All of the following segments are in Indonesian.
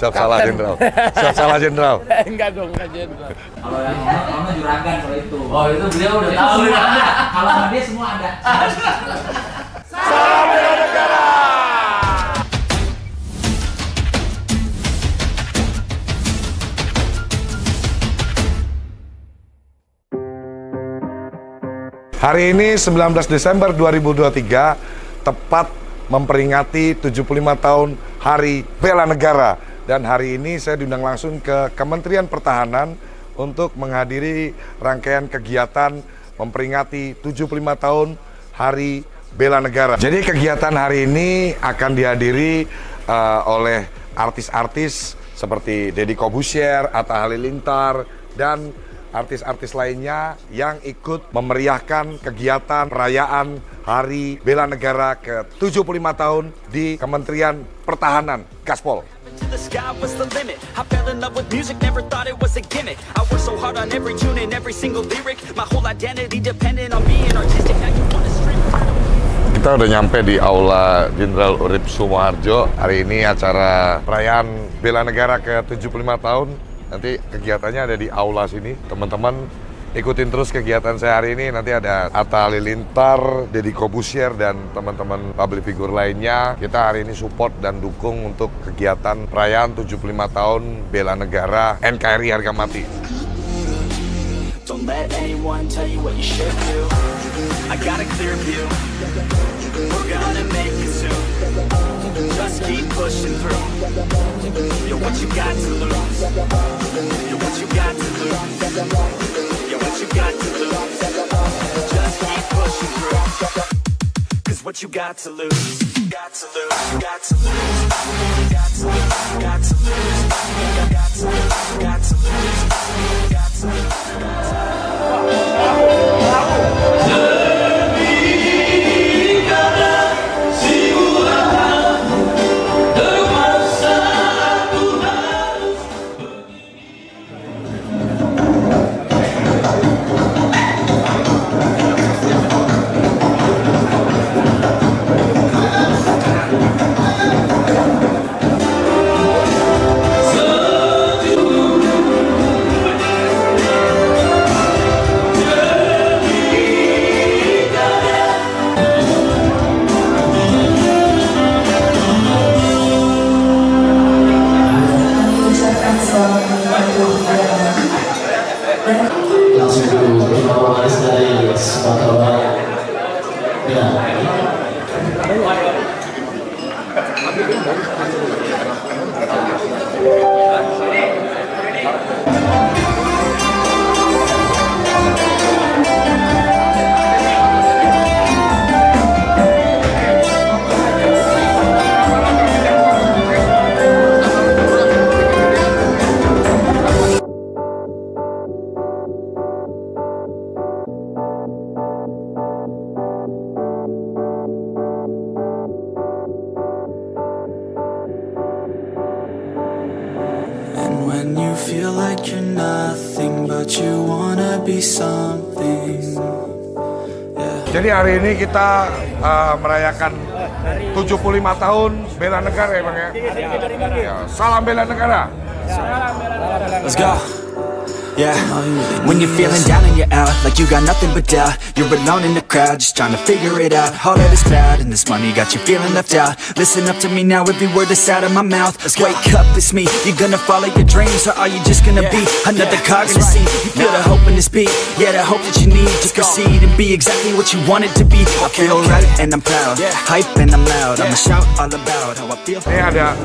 Siap salah jenderal. Siap salah jenderal. Enggak dong, enggak jenderal. Kalau yang kamu juragan kalau itu. Oh, itu beliau udah tahu. Semua ada. Kalau sama dia semua ada. Salam bela negara. Hari ini 19 Desember 2023 tepat memperingati 75 tahun Hari Bela Negara. Dan hari ini saya diundang langsung ke Kementerian Pertahanan untuk menghadiri rangkaian kegiatan memperingati 75 tahun Hari Bela Negara. Jadi kegiatan hari ini akan dihadiri oleh artis-artis seperti Deddy Corbuzier, Atta Halilintar, dan artis-artis lainnya yang ikut memeriahkan kegiatan perayaan Hari Bela Negara ke-75 tahun di Kementerian Pertahanan, Gaspol. Kita udah nyampe di Aula Jenderal Urip Sumoharjo. Hari ini acara perayaan Bela Negara ke-75 tahun. Nanti kegiatannya ada di aula sini. Teman-teman ikutin terus kegiatan saya hari ini. Nanti ada Atta Halilintar, Deddy Corbuzier, dan teman-teman public figure lainnya. Kita hari ini support dan dukung untuk kegiatan perayaan 75 tahun Bela Negara NKRI Harga Mati. Don't let anyone tell you what you should do. I got a clear view. We're gonna make it soon. Just keep pushing through. You're what you got to lose. You're what you got to lose. You're what you got to lose. Just keep pushing through. Cause what you got to lose. Got to lose. Got to lose. Got to lose. Got to lose. Got to lose. Got to lose. Got to lose. Langsung dulu informasi dari Sumatera When you feel like you're nothing but you wanna be something. Jadi hari ini kita merayakan 75 tahun Bela Negara ya Bang ya? Ya, salam Bela Negara. Let's go. Yeah, when you're feeling down and you're out, like you got nothing but doubt. You're alone in the crowd, just trying to figure it out. All of this cloud and this money got you feeling left out. Listen up to me now, every word that's out of my mouth. Wake up, it's me. You're gonna follow your dreams, or are you just gonna be another cog in the scene? You feel the hope in this beat, yeah, the hope that you need to proceed and be exactly what you want it to be. I feel right and I'm proud, hype and I'm loud. I'ma shout all about how I feel. Ini ada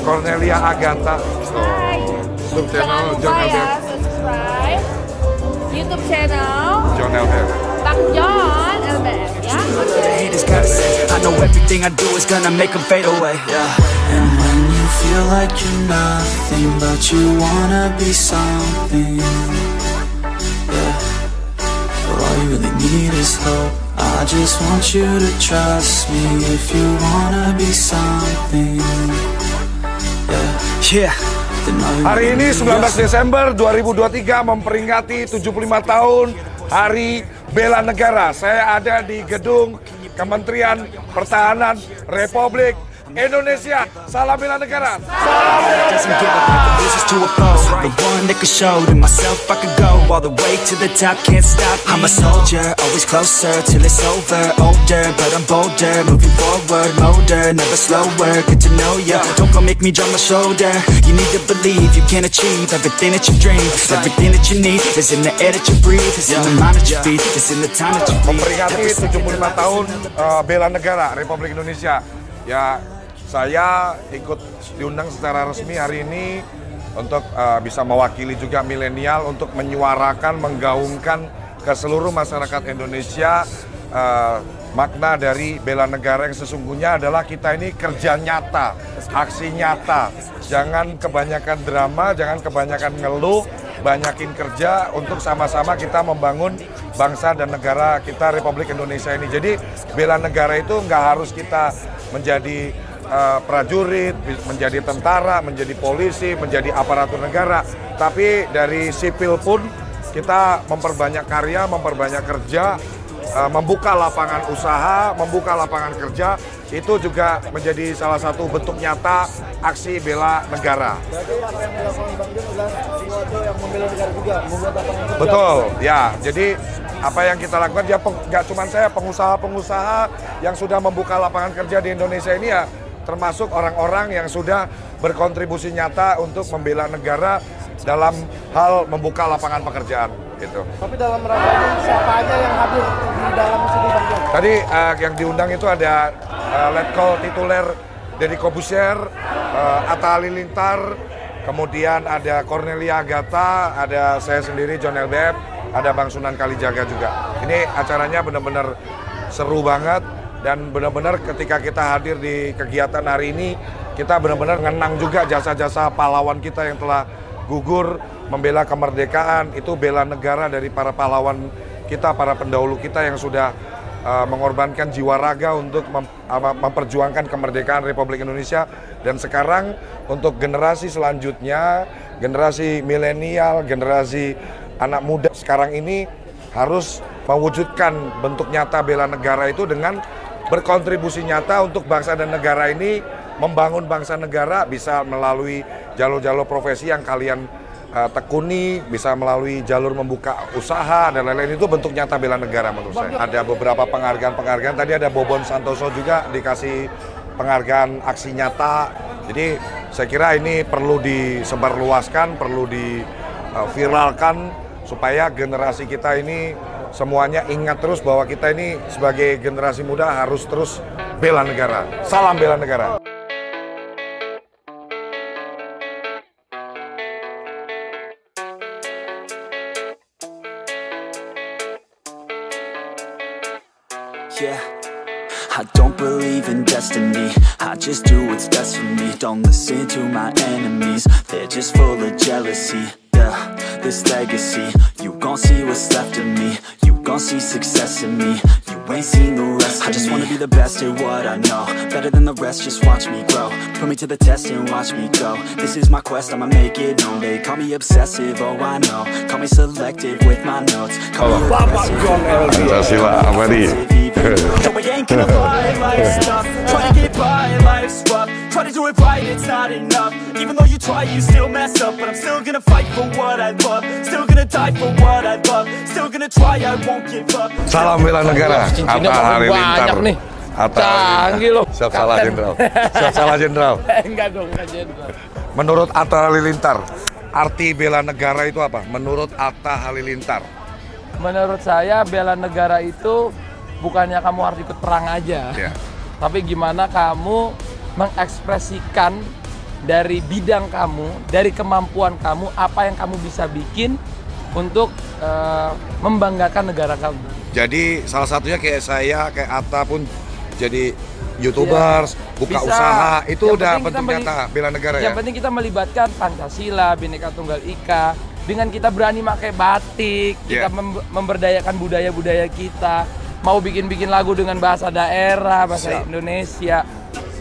Cornelia Agatha. YouTube channel John Elder. Subscribe YouTube channel John Elder. Bang John Elder ya. I know everything I do is gonna make them fade away. And when you feel like you're nothing but you wanna be something. All you really need is hope. I just want you to trust me if you wanna be something. Yeah. Hari ini 19 Desember 2023 memperingati 75 tahun Hari Bela Negara. Saya ada di gedung Kementerian Pertahanan Republik Indonesia. Salam bela negara. Doesn't give up, never loses to a foe. The one that could show to myself I could go all the way to the top, can't stop me. I'm a soldier, always closer till it's over. Older, but I'm bolder, moving forward, motor, never slower. Good to know ya, don't go make me drop my shoulder. You need to believe you can achieve everything that you dream. Everything that you need is in the air that you breathe. It's in the mind that you feed, it's in the time that you bleed. Memperingati 75 tahun bela negara Republik Indonesia. Ya, saya ikut diundang secara resmi hari ini untuk bisa mewakili juga milenial untuk menyuarakan, menggaungkan ke seluruh masyarakat Indonesia makna dari bela negara yang sesungguhnya adalah kita ini kerja nyata, aksi nyata. Jangan kebanyakan drama, jangan kebanyakan ngeluh, banyakin kerja untuk sama-sama kita membangun bangsa dan negara kita Republik Indonesia ini. Jadi bela negara itu nggak harus kita menjadi prajurit, menjadi tentara, menjadi polisi, menjadi aparatur negara. Tapi dari sipil pun kita memperbanyak karya, memperbanyak kerja, membuka lapangan usaha, membuka lapangan kerja. Itu juga menjadi salah satu bentuk nyata aksi bela negara. Berarti apa yang dilakukan Bang Jun adalah sesuatu yang membela negara juga, membuat lapangan kerja. Betul, ya. Jadi apa yang kita lakukan, ya nggak cuma saya, pengusaha-pengusaha yang sudah membuka lapangan kerja di Indonesia ini ya, termasuk orang-orang yang sudah berkontribusi nyata untuk membela negara dalam hal membuka lapangan pekerjaan gitu. Tapi dalam rangka ini siapa aja yang hadir di dalam sini Bang Jun? Tadi yang diundang itu ada Letkol tituler Deddy Corbuzier, Atta Halilintar, kemudian ada Cornelia Agatha, ada saya sendiri John LBF, ada Bang Sunan Kalijaga juga. Ini acaranya benar-benar seru banget. Dan benar-benar ketika kita hadir di kegiatan hari ini, kita benar-benar ngenang juga jasa-jasa pahlawan kita yang telah gugur membela kemerdekaan. Itu bela negara dari para pahlawan kita, para pendahulu kita yang sudah mengorbankan jiwa raga untuk memperjuangkan kemerdekaan Republik Indonesia. Dan sekarang untuk generasi selanjutnya, generasi milenial, generasi anak muda sekarang ini harus mewujudkan bentuk nyata bela negara itu dengan berkontribusi nyata untuk bangsa dan negara ini, membangun bangsa negara bisa melalui jalur-jalur profesi yang kalian tekuni, bisa melalui jalur membuka usaha dan lain-lain. Itu bentuk nyata bela negara menurut saya. Ada beberapa penghargaan-penghargaan, tadi ada Bobon Santoso juga dikasih penghargaan aksi nyata. Jadi saya kira ini perlu disebarluaskan, perlu diviralkan supaya generasi kita ini semuanya ingat terus bahwa kita ini sebagai generasi muda harus terus bela negara. Salam bela negara. Yeah, I don't believe in destiny, I just do what's best for me. Don't listen to my enemies, they're just full of jealousy. Yeah, this legacy, you gon' see what's left of me. You gon' see success in me, you ain't seen the rest of me. I just wanna be the best at what I know, better than the rest, just watch me grow. Put me to the test and watch me go. This is my quest, I'ma make it known. They call me obsessive, oh I know. Call me selective with my notes. Call me Pancasila abadi. No, we ain't gonna lie, life's tough. Try to get by, life's rough. Try to do it right, it's not enough. Even though you try, you still mess up. But I'm still gonna fight for what I love. Still gonna die for what I love. Still gonna try, I won't give up. Salam bela negara. Cincinnya banyak nih. Canggih loh. Siap salah jenderal. Siap salah jenderal. Enggak dong, enggak jenderal. Menurut Atta Halilintar, arti bela negara itu apa? Menurut Atta Halilintar. Menurut saya bela negara itu bukannya kamu harus ikut perang aja, tapi gimana kamu mengekspresikan dari bidang kamu, dari kemampuan kamu, apa yang kamu bisa bikin untuk membanggakan negara kamu. Jadi salah satunya kayak saya, kayak Atta pun jadi YouTubers, buka usaha, itu udah bentuk nyata bela negara ya? Yang penting kita melibatkan Pancasila, Bhinneka Tunggal Ika, dengan kita berani pakai batik, kita memberdayakan budaya-budaya kita, mau bikin lagu dengan bahasa daerah, bahasa Indonesia,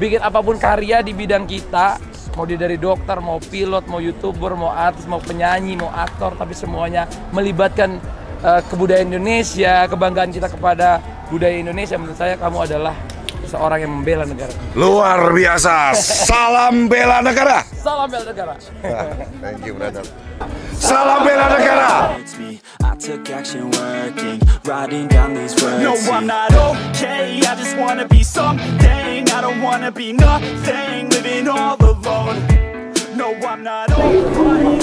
bikin apapun karya di bidang kita, mau dia dari dokter, mau pilot, mau YouTuber, mau artis, mau penyanyi, mau aktor, tapi semuanya melibatkan kebudayaan Indonesia, kebanggaan kita kepada budaya Indonesia. Menurut saya kamu adalah seorang yang membela negara. Luar biasa. Salam bela negara. Salam bela negara. Thank you, brother. Salam bela negara. It's me, I took action working, writing down these words. No, I'm not okay, I just wanna be something. I don't wanna be nothing, living all alone. No, I'm not okay,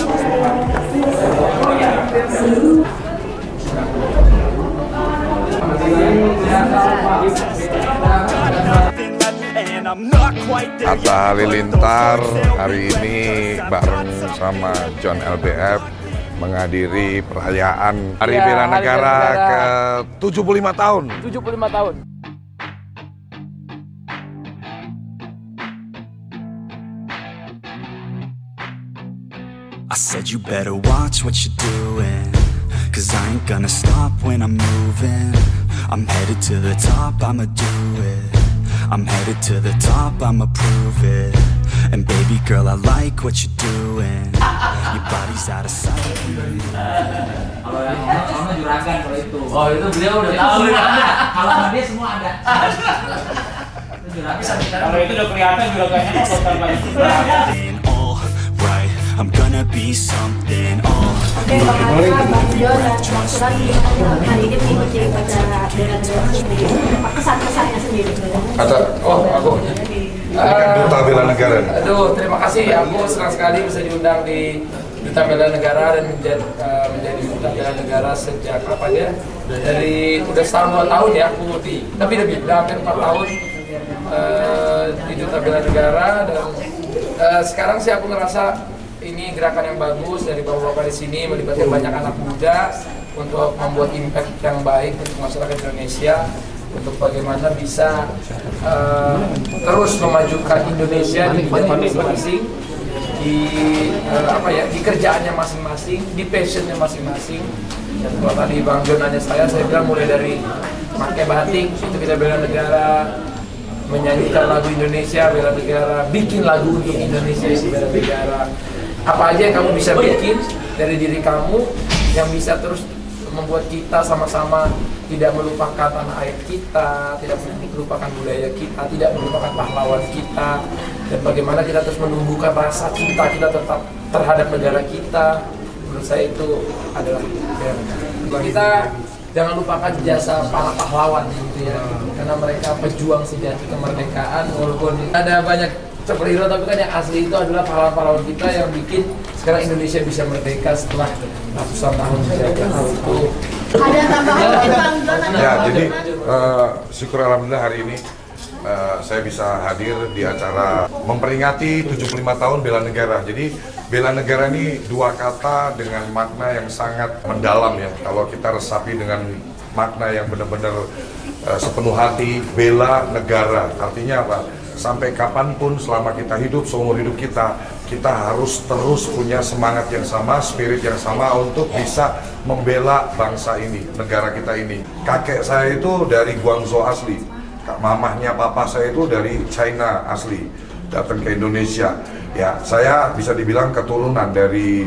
and I'm not quite there yet. Atta Halilintar hari ini bareng sama John LBF menghadiri perayaan Hari Ya, Bela Hari Negara Bela ke 75 tahun. 75 tahun. I said you better watch what you're doing, 'cause I ain't gonna stop when I'm moving. I'm headed to the top, I'ma do it. I'm headed to the top, I'ma prove it. And baby girl, I like what you're doing. Your body's out of sight. Kalau yang Ono juragan kalau itu. Oh, itu beliau udah Itu tahu. semua ada. Kalau sama dia semua ada. Itu juragan. Kalau itu udah kelihatan juragannya kan bakal banyak. All right, I'm gonna be something. All Oke, Bang Jo dan Bang Surat hari ini mengikuti upacara bela negara sendiri. Apa kesan-kesannya sendiri? Atta, oh aku. Ini kan Duta Bela Negara. Aduh, terima kasih. Aku senang sekali bisa diundang di Duta Bela Negara dan menjadi Duta Bela Negara sejak apa dia? Dari udah setahun 2 tahun ya aku tapi lebih hampir 4 tahun di Duta Bela Negara dan sekarang sih aku ngerasa ini gerakan yang bagus dari bapak-bapak di sini melibatkan banyak anak muda untuk membuat impact yang baik untuk masyarakat Indonesia, untuk bagaimana bisa terus memajukan Indonesia di bidang masing-masing, di kerjaannya masing-masing, di passionnya masing-masing. Dan kalau tadi Bang Jo nanya saya bilang mulai dari pakai batik itu kita bela negara, menyanyikan lagu Indonesia bela negara, bikin lagu untuk Indonesia itu bela negara. Apa aja yang kamu bisa bikin dari diri kamu yang bisa terus membuat kita sama-sama tidak melupakan tanah air kita, tidak melupakan budaya kita, tidak melupakan pahlawan kita, dan bagaimana kita terus menumbuhkan rasa cinta kita tetap terhadap negara kita. Menurut saya itu adalah kita jangan lupakan jasa para pahlawan gitu ya, karena mereka pejuang sejati kemerdekaan. Walaupun ada banyak superhero, tapi kan yang asli itu adalah pahlawan-pahlawan kita yang bikin sekarang Indonesia bisa merdeka setelah ratusan tahun menjajah. Itu Ada tambahan mungkin Bang Jo? Ya, jadi syukur alhamdulillah hari ini saya bisa hadir di acara memperingati 75 tahun Bela Negara. Jadi Bela Negara ini dua kata dengan makna yang sangat mendalam ya. Kalau kita resapi dengan makna yang benar-benar sepenuh hati, bela negara. Artinya apa? Sampai kapanpun selama kita hidup, seumur hidup kita harus terus punya semangat yang sama, spirit yang sama untuk bisa membela bangsa ini, negara kita ini. Kakek saya itu dari Guangzhou asli, mamahnya papa saya itu dari China asli, datang ke Indonesia. Ya, saya bisa dibilang keturunan dari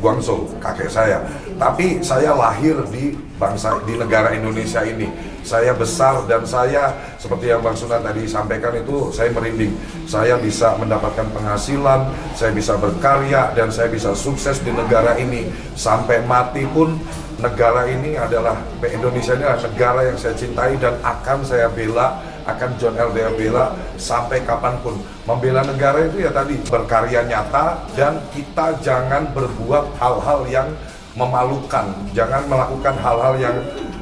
Guangzhou, kakek saya. Tapi saya lahir di negara Indonesia ini. Saya besar dan saya seperti yang Bang Sunan tadi sampaikan itu, saya merinding. Saya bisa mendapatkan penghasilan, saya bisa berkarya dan saya bisa sukses di negara ini. Sampai mati pun negara ini adalah, Indonesia ini adalah negara yang saya cintai dan akan saya bela, akan John LBF bela sampai kapanpun. Membela negara itu ya tadi berkarya nyata, dan kita jangan berbuat hal-hal yang memalukan, jangan melakukan hal-hal yang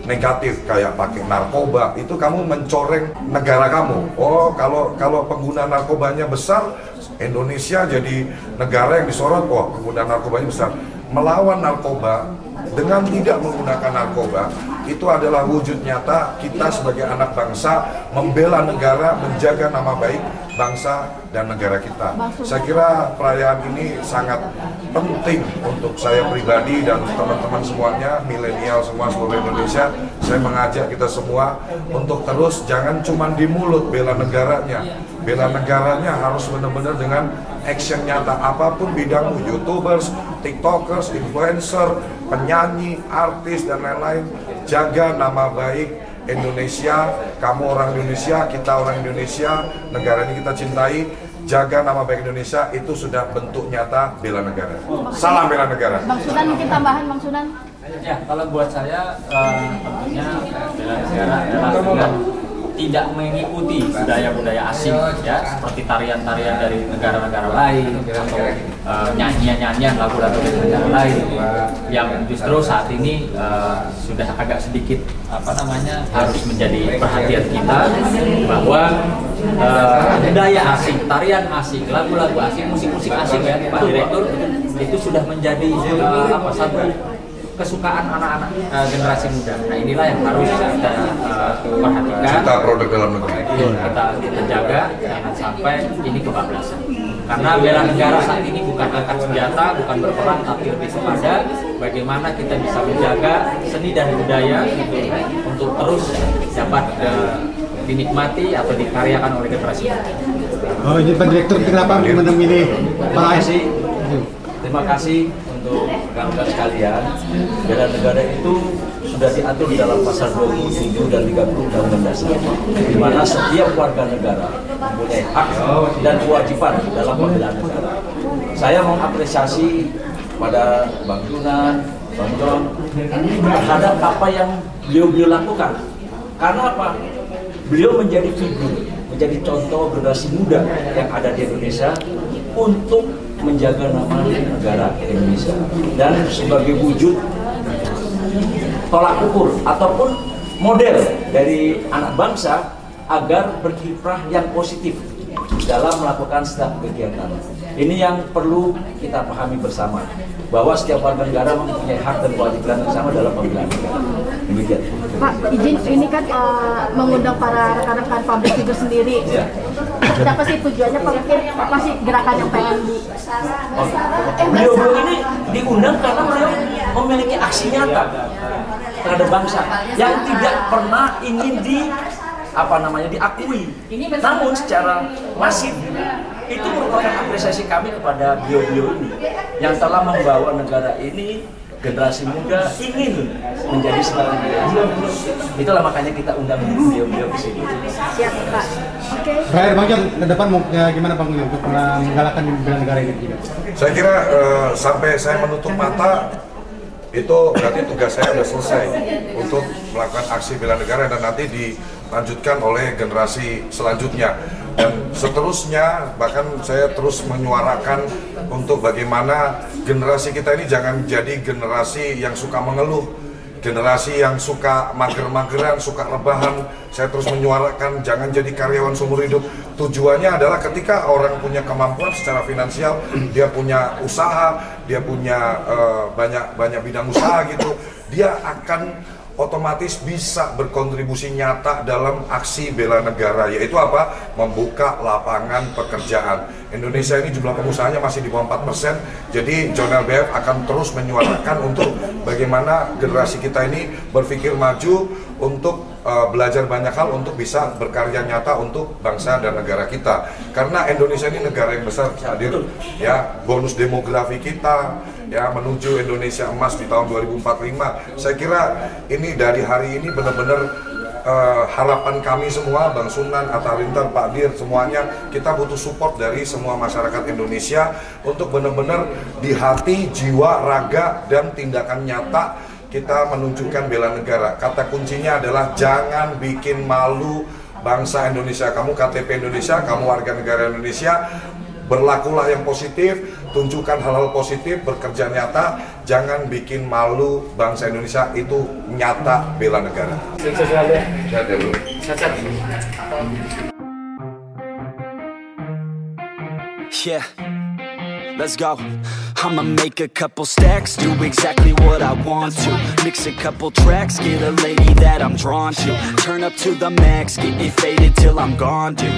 negatif kayak pakai narkoba. Itu kamu mencoreng negara kamu. Oh, kalau pengguna narkobanya besar, Indonesia jadi negara yang disorot. Oh, pengguna narkobanya besar. Melawan narkoba dengan tidak menggunakan narkoba itu adalah wujud nyata kita sebagai anak bangsa membela negara, menjaga nama baik bangsa dan negara kita. Saya kira perayaan ini sangat penting untuk saya pribadi dan teman-teman semuanya, milenial semua seluruh Indonesia. Saya mengajak kita semua untuk terus jangan cuma di mulut bela negaranya. Bela negaranya harus benar-benar dengan action nyata, apapun bidangmu, YouTubers, TikTokers, influencer, penyanyi, artis dan lain-lain. jaga nama baik Indonesia, kamu orang Indonesia, kita orang Indonesia, negara ini kita cintai, jaga nama baik Indonesia, itu sudah bentuk nyata bela negara. Salam bela negara. Bang Sunan mungkin tambahan, Bang Sunan. Ya, kalau buat saya tentunya bela negara adalah dengan tidak mengikuti budaya-budaya asing ya, seperti tarian-tarian dari negara-negara lain atau nyanyian-nyanyian lagu-lagu dari negara lain yang justru saat ini sudah agak sedikit harus menjadi perhatian kita, bahwa budaya asing, tarian asing, lagu-lagu asing, musik-musik asing ya Pak Direktur, itu sudah menjadi satu kesukaan anak-anak generasi muda. Nah inilah yang harus kita perhatikan. Kita produk dalam negeri. Kita jaga jangan sampai ini kebablasan. Karena bela negara saat ini bukan angkat senjata, bukan berperang, tapi lebih kepada bagaimana kita bisa menjaga seni dan budaya untuk terus dapat dinikmati atau dikaryakan oleh generasi muda. Oh, ini Pak Direktur kenapa memilih Pak Ais? Terima kasih untuk rekan-rekan sekalian. Bela negara itu sudah diatur di dalam pasal 27 dan 30 Undang-Undang Dasar, di mana setiap warga negara mempunyai hak dan kewajiban dalam pembelaan negara. Saya mengapresiasi pada Bang Sunan, Bang John terhadap apa yang beliau lakukan. Karena apa? Beliau menjadi figur, menjadi contoh generasi muda yang ada di Indonesia untuk menjaga nama negara Indonesia, dan sebagai wujud tolak ukur ataupun model dari anak bangsa agar berkiprah yang positif dalam melakukan setiap kegiatan. Ini yang perlu kita pahami bersama, bahwa setiap warga negara mempunyai hak dan kewajiban yang sama dalam pembelaan negara. Demikian. Pak, izin ini kan mengundang para rekan-rekan publik itu sendiri. Ya. Apa sih tujuannya Pak? Mungkin apa sih gerakan yang pengen di... Beliau ini diundang karena beliau memiliki aksi nyata terhadap bangsa yang tidak pernah ingin diakui. Namun secara masif itu merupakan apresiasi kami kepada beliau-beliau ini yang telah membawa negara ini, generasi muda ingin menjadi seperti beliau. Itulah makanya kita undang beliau-beliau ke sini. Siap Pak. Oke. Terakhir Bang John, ke depan gimana Bang untuk menggalakkan bela negara ini? Saya kira sampai saya menutup mata itu berarti tugas saya sudah selesai untuk melakukan aksi bela negara, dan nanti dilanjutkan oleh generasi selanjutnya. Dan seterusnya, bahkan saya terus menyuarakan untuk bagaimana generasi kita ini jangan jadi generasi yang suka mengeluh, generasi yang suka mager-mageran, suka rebahan. Saya terus menyuarakan jangan jadi karyawan seumur hidup. Tujuannya adalah ketika orang punya kemampuan secara finansial, dia punya usaha, dia punya banyak bidang usaha gitu, dia akan otomatis bisa berkontribusi nyata dalam aksi bela negara, yaitu apa? Membuka lapangan pekerjaan. Indonesia ini jumlah pengusahanya masih di bawah 4%, jadi John LBF akan terus menyuarakan untuk bagaimana generasi kita ini berpikir maju untuk belajar banyak hal untuk bisa berkarya nyata untuk bangsa dan negara kita. Karena Indonesia ini negara yang besar, hadir ya, bonus demografi kita ya menuju Indonesia emas di tahun 2045. Saya kira ini dari hari ini benar-benar harapan kami semua, Bang Sunan, Atta Halilintar, Pak Dir, semuanya kita butuh support dari semua masyarakat Indonesia untuk benar-benar di hati, jiwa, raga, dan tindakan nyata kita menunjukkan bela negara. Kata kuncinya adalah jangan bikin malu bangsa Indonesia. Kamu KTP Indonesia, kamu warga negara Indonesia, berlakulah yang positif, tunjukkan hal-hal positif, bekerja nyata, jangan bikin malu bangsa Indonesia, itu nyata bela negara. Sehat ya, Bro. Yeah, let's go. I'ma make a couple stacks, do exactly what I want to. Mix a couple tracks, get a lady that I'm drawn to. Turn up to the max, get me faded till I'm gone, dude.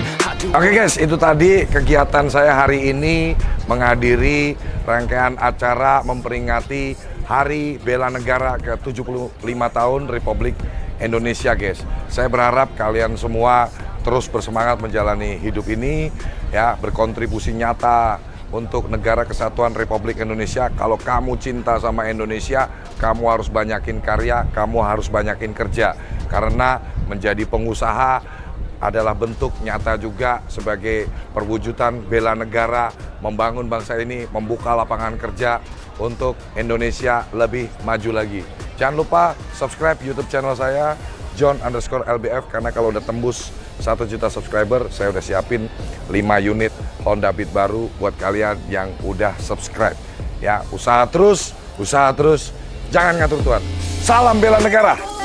Oke guys, itu tadi kegiatan saya hari ini menghadiri rangkaian acara memperingati Hari Bela Negara ke-75 tahun Republik Indonesia guys. Saya berharap kalian semua terus bersemangat menjalani hidup ini ya, berkontribusi nyata untuk Negara Kesatuan Republik Indonesia. Kalau kamu cinta sama Indonesia, kamu harus banyakin karya, kamu harus banyakin kerja. Karena menjadi pengusaha adalah bentuk nyata juga sebagai perwujudan bela negara, membangun bangsa ini, membuka lapangan kerja untuk Indonesia lebih maju lagi. Jangan lupa subscribe YouTube channel saya, John_LBF, karena kalau udah tembus 1 juta subscriber, saya udah siapin 5 unit Honda Beat baru buat kalian yang udah subscribe. Ya, usaha terus, jangan ngatur Tuhan. Salam bela negara.